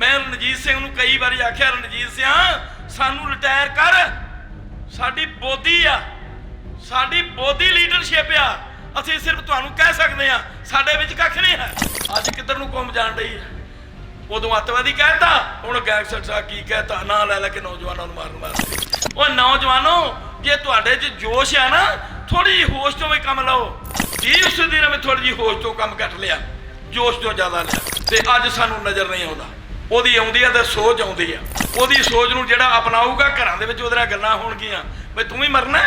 मैं रणजीत सिंह नूं कई बारी आख्या, रणजीत सिंह सानू रिटायर कर, साडी बोधी आ, साडी बोधी लीडरशिप आ, असीं सिर्फ तुहानूं कह सकते हैं, साडे विच कख नहीं है। अज किधर नूं घुम जाण रही है, उदों अतवादी कहता, हुण गैंगस्टर साहब की कहता, ना लै के नौजवानों नूं मारन वास्ते। वो नौजवानों जे तुहाडे च जोश है ना, थोड़ी जी होश तो भी कम लो। दीप सिद्धू ने भी थोड़ी जी होश तो कम कट लिया, जोश तो ज़्यादा लिया, तो अज सानू नज़र नहीं आता। ਉਹਦੀ ਆਉਂਦੀ ਆ ਤੇ ਸੋਚ ਆਉਂਦੀ ਆ, ਉਹਦੀ ਸੋਚ ਨੂੰ ਜਿਹੜਾ ਅਪਣਾਊਗਾ ਘਰਾਂ ਦੇ ਵਿੱਚ ਉਹਦੇ ਨਾਲ ਗੱਲਾਂ ਹੋਣਗੀਆਂ ਬਈ ਤੂੰ ਵੀ ਮਰਨਾ।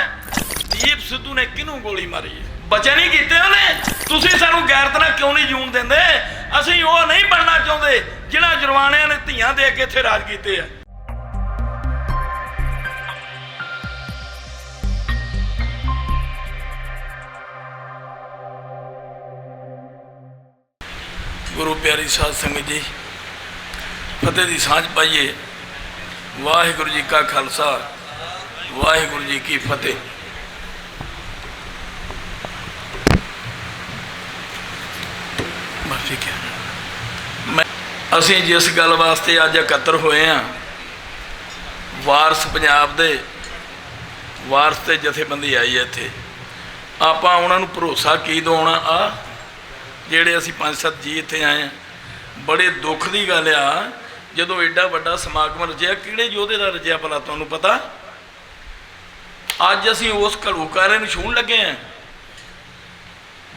ਦੀਪ ਸਿੱਧੂ ਨੇ ਕਿਹਨੂੰ ਗੋਲੀ ਮਾਰੀ ਹੈ? ਬਚਨ ਨਹੀਂ ਕੀਤੇ ਉਹਨੇ। ਤੁਸੀਂ ਸਾਨੂੰ ਗੈਰਤ ਨਾਲ ਕਿਉਂ ਨਹੀਂ ਜੂਣ ਦਿੰਦੇ? ਅਸੀਂ ਉਹ ਨਹੀਂ ਬਣਨਾ ਚਾਹੁੰਦੇ ਜਿਹਨਾਂ ਜਰਵਾਣਿਆਂ ਨੇ ਧੀਆਂ ਦੇ ਕੇ ਇੱਥੇ ਰਾਜ ਕੀਤੇ ਆ। ਗੁਰੂ ਪਿਆਰੀ ਸਾਧ ਸੰਗਤ ਜੀ, फतेह की सांझ पाइए। वाहिगुरू जी का खालसा, वाहिगुरू जी की फतेह। बस ठीक है। मैं असी जिस गल वास्ते अज इकट्ठे होए हैं, वारस पंजाब दे वारस ते जथेबंदी आई है इत्थे, आपां उन्हां नूं भरोसा की दवाउणा आ जिहड़े असीं 5-7 जी इत्थे आए हैं। बड़े दुख की गल आ ਜਦੋਂ एडा ਵੱਡਾ समागम रचिया, किहड़े योधे का रचिया भला तुहानूं पता? अज असीं उस घलूकारे नूं छूहण लगे हैं।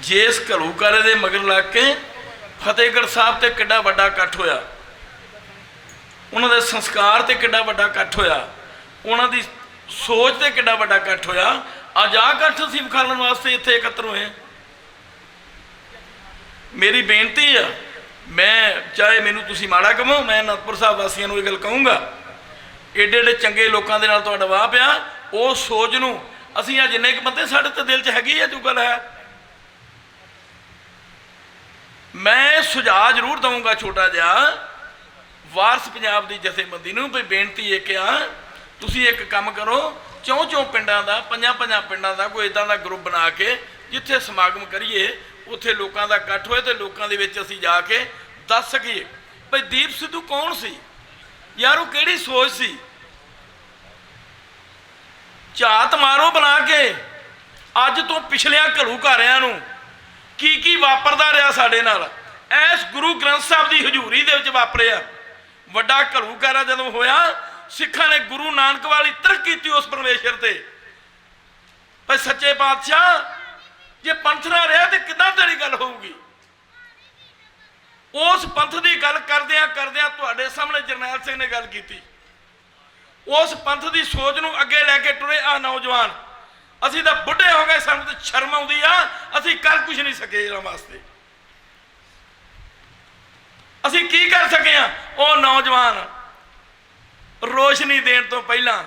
जिस घलूकारे दे मगर लग के फतेहगढ़ साहब ते किड्डा वड्डा इकट्ठ होया, उन्हां दे संस्कार ते किड्डा वड्डा इकट्ठ होया, उन्हां दी सोच ते किड्डा वड्डा इकट्ठ होया। अज आ इकट्ठ असीं विखालण वास्ते इत्थे एकत्र होए। मेरी बेनती है, मैं चाहे मैनू तुसीं माड़ा कहो, मैं अनंदपुर साहब वासियों को यह गल कहूँगा, एडे एडे चंगे लोगों के नाल तुहाडा वाह पिया, वो सोच नूं असीं आ जिन्ने क बंदे साडे ते दिल च हैगी है जो गल है। मैं सुझाव जरूर दूँगा छोटा जिहा वारस पंजाब की जथेबंदी नूं, भी बेनती है कि तुसीं एक काम करो, 4 पिंडां दा 5 पिंडां दा कोई इदां दा ग्रुप बना के जिथे समागम करिए, उत्थे लोगों का इकट्ठ होए तो लोगों के विच असीं जाके दस सकीए भाई दीप सिद्धू कौन सी यार, वो किहड़ी सोच सी। झात मारो बना के अज तो पिछलियां घलूकारियां नूं की वापरदा रहा साडे नाल, इस गुरु ग्रंथ साहब की हजूरी दे विच वापरिया। वड्डा घलूकारा जदों होया, सिखां ने गुरु नानक वाली तरक कीती उस परमेश्वर ते, भाई सच्चे पातशाह जे पंथ ना रहा तो किदां तेरी गल होगी। उस पंथ की गल करदियां करदियां तुहाडे सामने जरनैल सिंह ने गल की, उस पंथ की सोच नूं अगे लैके टुरे आ नौजवान। असीं तां बुढ़े हो गए, सानूं तां शर्म आउंदी आ, असीं कर कुछ नहीं सके इहनां वास्ते। असीं की कर सके हां? वो नौजवान रोशनी देण तो पहलां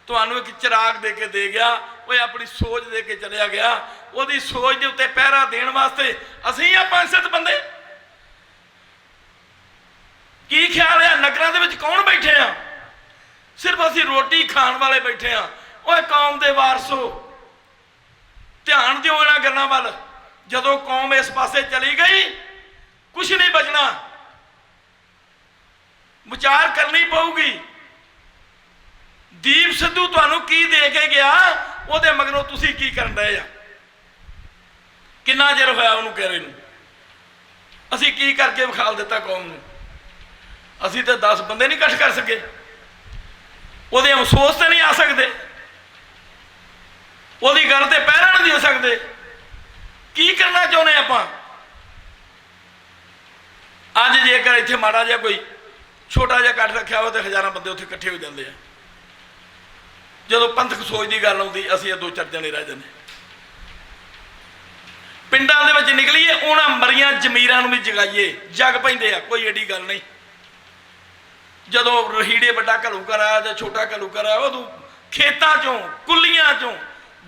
तुहानूं एक चिराग दे के दे गया, वो अपनी सोच दे के चलिया गया। ਉਹਦੀ सोच के उत्ते पहरा देने वास्ते असीं आ 5-7 बंदे। की ख्याल है नगरां दे विच कौन बैठे आ? सिर्फ असीं रोटी खाण वाले बैठे आ। ओए कौम दे वारसो, ध्यान दिओ इन्हां गल्लां वल। जदों कौम इस पासे चली गई कुछ नहीं बचना, विचार करनी पऊगी। दीप सिद्धू तुहानूं की दे के गया, ਉਹਦੇ मगरों तुसीं की करन रहे आ? किन्ना चिर होया उन्होंने कह रहे असीं की करके विखाल दिता कौम नूं? असीं तो 10 बंदे नहीं इकट्ठ कर सके, ਉਹਦੇ अफसोस तो नहीं आ सकते, ਉਹਦੀ गल ते पहरा नहीं दे सकते। की करना चाहुंदे आपां? अज जेकर इत्थे माड़ा जिहा कोई छोटा जिहा इकट्ठ रखिया हो तो हज़ारां बंदे उत्थे इकट्ठे हो जाते हैं। जदों पंथक सोच की गल आउंदी असीं 2-4 जने रह जांदे। पिंडां दे विच निकलीए, उन्हां मरियां जमीरां नूं भी जगाईए, जग पैंदे आ, कोई एडी गल नहीं। जदों रहीड़े वड्डा घलूकारा जां छोटा घलूकारा, उदों खेतां चों कुल्लियां चों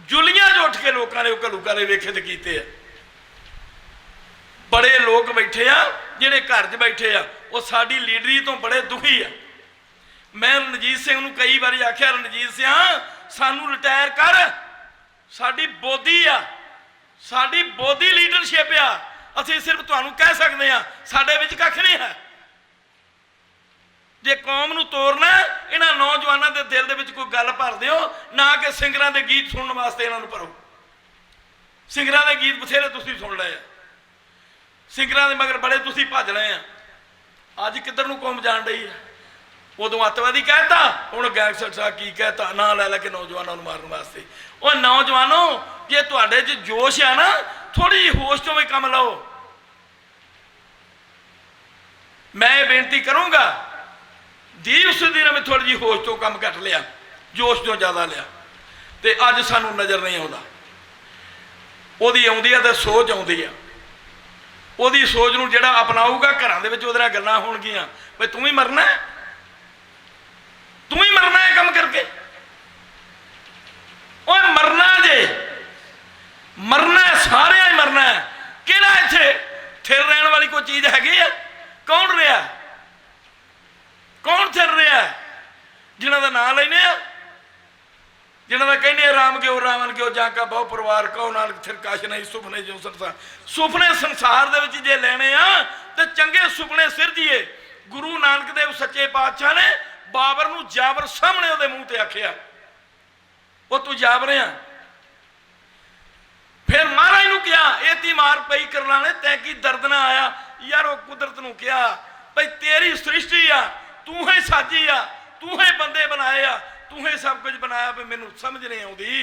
जुलियां चों उठ के लोकां ने घलूकारे वेखे ते कीते आ। बड़े लोग बैठे आ जिहड़े घर च बैठे आ, वो साडी लीडरी तो बड़े दुखी आ। मैं रणजीत सिंह नूं कई बारी आख्या, रणजीत सिंह सानू रिटायर कर, साडी बोधी आ, साडी बोधी लीडरशिप आ, असीं सिर्फ तुहानूं कह सकते हैं, साडे विच कख नहीं है। जे कौम नूं तोड़ना इन्हां नौजवानों के दिल दे विच कोई गल भर दिओ ना कि सिंगरां दे गीत सुनने वास्ते इन्हां नूं भरो। सिंगरां दे गीत बथेरे तुसीं सुन लए आ, सिंगरां दे मगर बड़े तुसीं भज रहे आ। अज किधर नूं कौम जान रही है। उदों अतवादी कहता, हुण गैंगस्टर साहब की कहता ना लै लै के नौजवानों नूं मारन वास्ते। और नौजवानों जे तुहाडे च जोश है ना, थोड़ी जी होश चों भी काम लो। मैं ये बेनती करूँगा, दीप सिद्धू ने भी थोड़ी जी होश तो काम घट लिया, जोश तो ज़्यादा लिया, तो अज सानू नज़र नहीं आता। ओदी आउंदी है तो सोच आउंदी है, ओदी सोच नूं जिहड़ा अपनाऊगा घरां दे विच ओहदे नाल गल्लां होणगीਆਂ भाई तू ही मरना है, तू ही मरना है काम करके। ओए मरना जे मरना है, सारे ही मरना है। किहड़ा इत्थे थिर रहण वाली कोई चीज़ हैगी है? कौन रहा, कौन थिर रहा? जिन्हां दा नाम लैने आ, जिन्हां दा कहने राम क्यों रावण क्यों जाका बहु परिवार कहो नानक थिर काश नहीं सुपने जो संसार। सुपने संसार दे विच जे लैणे आ ते चंगे सुपने सिरजीए। गुरु नानक देव सच्चे पातशाह ने बाबर नूं जाबर सामने उहदे मूँह ते आखिया, वो तू जाबर आ। फिर महाराज नूं कहा एती मार पई करलाने तैं की दर्द ना आया। यार वो कुदरत नूं कहा भाई तेरी सृष्टि आ, तू ही साजी आ, तू ही बंदे बनाए आ, तू ही सब कुछ बनाया, भी मैनू समझ नहीं आउंदी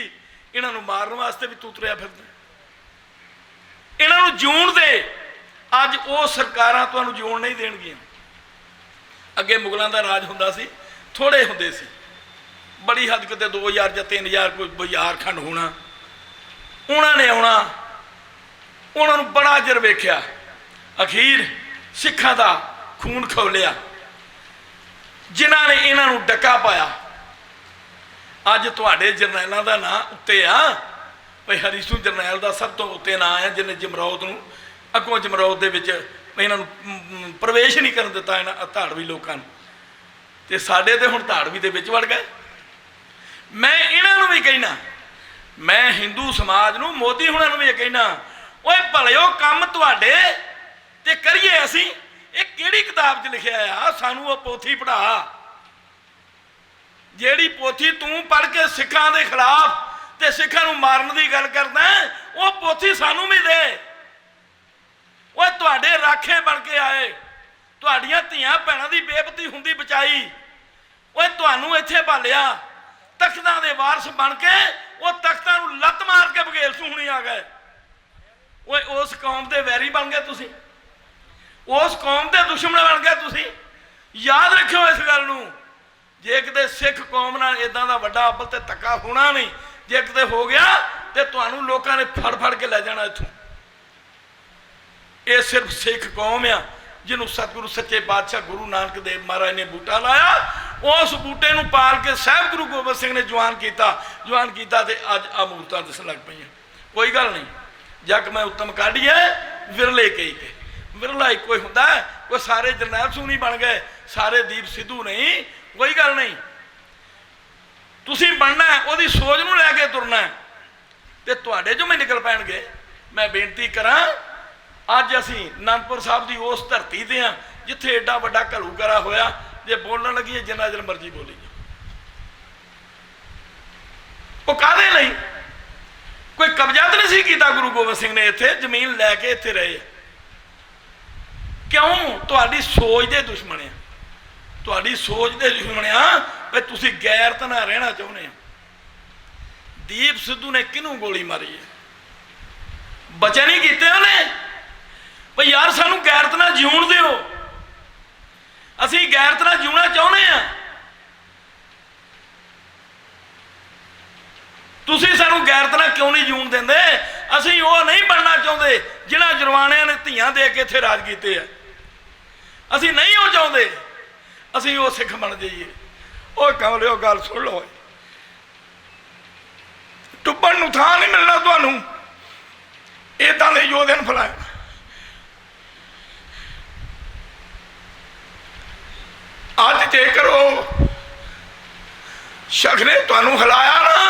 इन्हां नूं मारन वास्ते भी तू तुरिया फिरदा, इन्हां नूं जीउण दे। अज वो सरकारां तुहानूं जीउण नहीं देणगीਆਂ। अगे मुगलों का राज हुंदा सी, थोड़े हुंदे सी, बड़ी हद किते 2000 ਜਾਂ 3000 कोई बाजार खंड होना। उन्होंने आउणा, उन्होंने बड़ा चिर वेख्या, अखीर सिखां दा खून खौलिया जिन्हां ने इन्हां नूं डका पाया। अज तुहाडे जरनैलों का नां उत्ते आ, भाई हरी सिंह जरनैल का सब तो उत्ते नां है, जिन्हें जमरौद नूं अगों जमरौद दे विच इन्हां नूं प्रवेश नहीं करन दिता इन्हां धाड़वी लोकां नूं, ते साडे ते हुण धाड़वी दे विच वड़ गए। मैं इन्हां नूं भी कहना, मैं हिंदू समाज नूं मोदी हुणां नूं भी कहना, ओए भलिओ काम तुहाडे ते करिए असीं। ये किहड़ी किताब च लिखिआ आ? सानू वो पोथी पढ़ा, जिहड़ी पोथी तू पढ़ के सिखां दे खिलाफ ते सिखां नूं मारन दी गल करदा, वो पोथी सानू भी दे। ओए तुहाडे राखे बन के आए, तुहाडीआं धीआं भैणां दी बेपती हुंदी बचाई। ओए तुहानूं इत्थे भालिआ तख्तां दे वारस बन के वो तख्तां नूं लत्त मार के बघेल सूहणी आ गए। ओए उस कौम दे वैरी बन गए तुसीं, उस कौम दे दुश्मन बन गए तुसीं। याद रखियो इस गल नूं, जे किते सिख कौम नाल इदां दा वड्डा अव्वल ते धक्का होना नहीं, जे किते हो गया ते तुहानूं लोकां ने फड़ फड़ के लै जाना इत्थों। ये सिर्फ सिख कौम आ जिन्होंने सतगुरु सच्चे पातशाह गुरु नानक देव महाराज ने बूटा लाया। उस बूटे नूं पाल के साहब गुरु गोबिंद सिंह ने जवान किया, जवान किया ते अज आ मूरतां दिसन लग पईआं। कोई गल नहीं, जग मैं उत्तम काढ़ी है विरले कई के, विरला एक कोई हुंदा है, कोई सारे जरनैल सिंह नहीं बन गए, सारे दीप सिद्धू नहीं। कोई गल नहीं, तुसीं बनना है, उहदी सोच नूं लैके तुरना है, ते तुहाडे चों भी निकल पैणगे। मैं बेनती करां, अज असीं आनंदपुर साहब की उस धरती ते आ जिथे एडा वड्डा घलूकरा होया। जे बोलण लगी जिन्ना चਿਰ मर्जी बोली जाओ, वो काहदे लई? कोई कब्जा तो नहीं सी कीता गुरु गोबिंद सिंह ने, इत्थे जमीन लैके इत्थे रहे। क्यों? तुहाडी सोच दे दुश्मन आ, तुहाडी सोच दे दुश्मन आ, भी तुसीं गैरत नाल रहना चाहुंदे आ। दीप सिद्धू ने किहनूं गोली मारी है? बचन ही कीते उहने भाई यार सानू गैरत नाल जीउण दिओ, असीं गैरत नाल जीउणा चाहुंदे आ। तुसीं सानू गैरत नाल क्यों नहीं जीउण दिंदे? असीं वो नहीं बनना चाहुंदे जिन्हां जरवाणिਆਂ ने धीआं दे के इत्थे राज कीते आ। असीं नहीं वो चाहुंदे, असीं वो सिख बन जाइए। ओए कमलिओ गल सुण लो, टुब्बण नूं थां नहीं मिलना तुहानूं, इदां दे योधे नूं फलाया। अज जेकर शख्स ने तुहानूं हिलाया ना,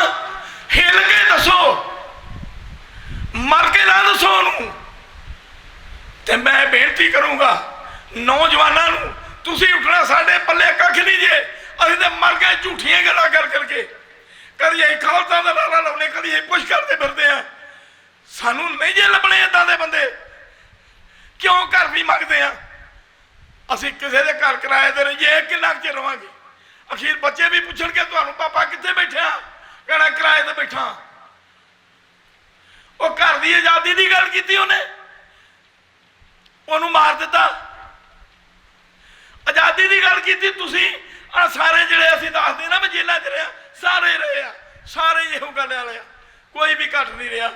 हिल के दसो, मर के ना दसो उन्होंने। तो मैं बेनती करूँगा नौजवानों, तुसीं उठना, साडे पल्ले के झूठियां गल्लां कर करके कभी ਅਸੀਂ ਖਾਲਸਾ ਦਾ ਨਾਰਾ ਲਾਉਣੇ ਕਦੀ ਅਸੀਂ ਕੁਛ ਕਰਦੇ ਫਿਰਦੇ ਆ ਸਾਨੂੰ ਨਹੀਂ ਜੇ ਲੱਭਣੇ ਇਦਾਂ ਦੇ ਬੰਦੇ ਕਿਉਂ ਘਰ ਵੀ ਮੰਗਦੇ ਆ ਅਸੀਂ ਕਿਸੇ ਦੇ ਘਰ ਕਿਰਾਏ ਤੇ ਰਹੀਏ ਕਿੰਨਾ ਕੁ ਚਿਰ ਰਵਾਂਗੇ ਅਖੀਰ ਬੱਚੇ ਵੀ ਪੁੱਛਣਗੇ ਤੁਹਾਨੂੰ ਪਾਪਾ ਕਿੱਥੇ ਬੈਠਾ ਕਹਿਣਾ ਕਿਰਾਏ ਤੇ ਬੈਠਾ ਉਹ ਘਰ ਦੀ ਆਜ਼ਾਦੀ ਦੀ ਗੱਲ ਕੀਤੀ ਉਹਨੇ ਉਹਨੂੰ ਮਾਰ ਦਿੱਤਾ ਆਜ਼ਾਦੀ ਦੀ ਗੱਲ ਕੀਤੀ ਤੁਸੀਂ ਆ ਸਾਰੇ ਜਿਹੜੇ ਅਸੀਂ ਦੱਸਦੇ ਨਾ ਵੀ ਜੇਲਾਂ 'ਚ ਰਿਹਾ ਸਾਰੇ ਰਹੇ ਆ ਸਾਰੇ ਇਹੋ ਗੱਲ ਵਾਲੇ ਆ ਕੋਈ ਵੀ ਘੱਟ ਨਹੀਂ ਰਿਹਾ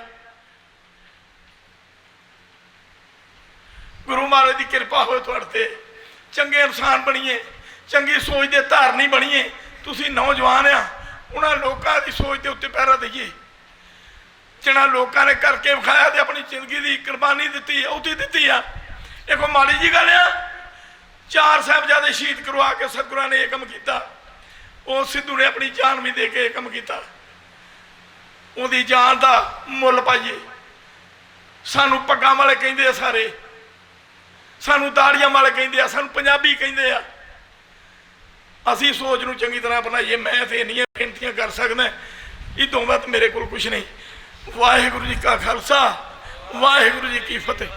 ਗੁਰੂ ਮਹਾਰਾਜ ਦੀ ਕਿਰਪਾ ਹੋਵੇ ਤੁਹਾਡੇ ਤੇ ਚੰਗੇ ਇਨਸਾਨ ਬਣੀਏ ਚੰਗੀ ਸੋਚ ਦੇ ਧਾਰਨੀ ਬਣੀਏ ਤੁਸੀਂ ਨੌਜਵਾਨ ਆ ਉਹਨਾਂ ਲੋਕਾਂ ਦੀ ਸੋਚ ਦੇ ਉੱਤੇ ਪਹਿਰਾ ਦਈਏ ਜਿਹੜਾ ਲੋਕਾਂ ਨੇ ਕਰਕੇ ਵਿਖਾਇਆ ਤੇ ਆਪਣੀ ਜ਼ਿੰਦਗੀ ਦੀ ਕੁਰਬਾਨੀ ਦਿੱਤੀ ਉਹਦੀ ਦਿੱਤੀ ਆ ਇਹ ਕੋਈ ਮਾੜੀ ਜੀ ਗੱਲ ਆ 4 ਸਾਹਿਬਜ਼ਾਦੇ ਸ਼ਹੀਦ ਕਰਵਾ ਕੇ ਸਤਿਗੁਰਾਂ ਨੇ ਇਹ ਕੰਮ ਕੀਤਾ ਉਹ ਸਿੱਧੂ ਨੇ ਆਪਣੀ ਜਾਨ ਵੀ ਦੇ ਕੇ ਇਹ ਕੰਮ ਕੀਤਾ ਉਹਦੀ ਜਾਨ ਦਾ ਮੁੱਲ ਪਾਈਏ ਸਾਨੂੰ ਪੱਗਾਂ ਵਾਲੇ ਕਹਿੰਦੇ ਆ ਸਾਰੇ ਸਾਨੂੰ ਦਾੜੀਆਂ ਵਾਲੇ ਕਹਿੰਦੇ ਆ ਸਾਨੂੰ ਪੰਜਾਬੀ ਕਹਿੰਦੇ ਆ ਅਸੀਂ ਸੋਚ ਨੂੰ ਚੰਗੀ ਤਰ੍ਹਾਂ ਬਣਾਈਏ ਮੈਂ ਤੇ ਇੰਨੀਆਂ ਬੇਨਤੀਆਂ ਕਰ ਸਕਦਾ ਇਹ ਤੋਂ ਬਾਅਦ ਮੇਰੇ ਕੋਲ ਕੁਝ ਨਹੀਂ ਵਾਹਿਗੁਰੂ ਜੀ ਕਾ ਖਾਲਸਾ ਵਾਹਿਗੁਰੂ ਜੀ ਕੀ ਫਤਿਹ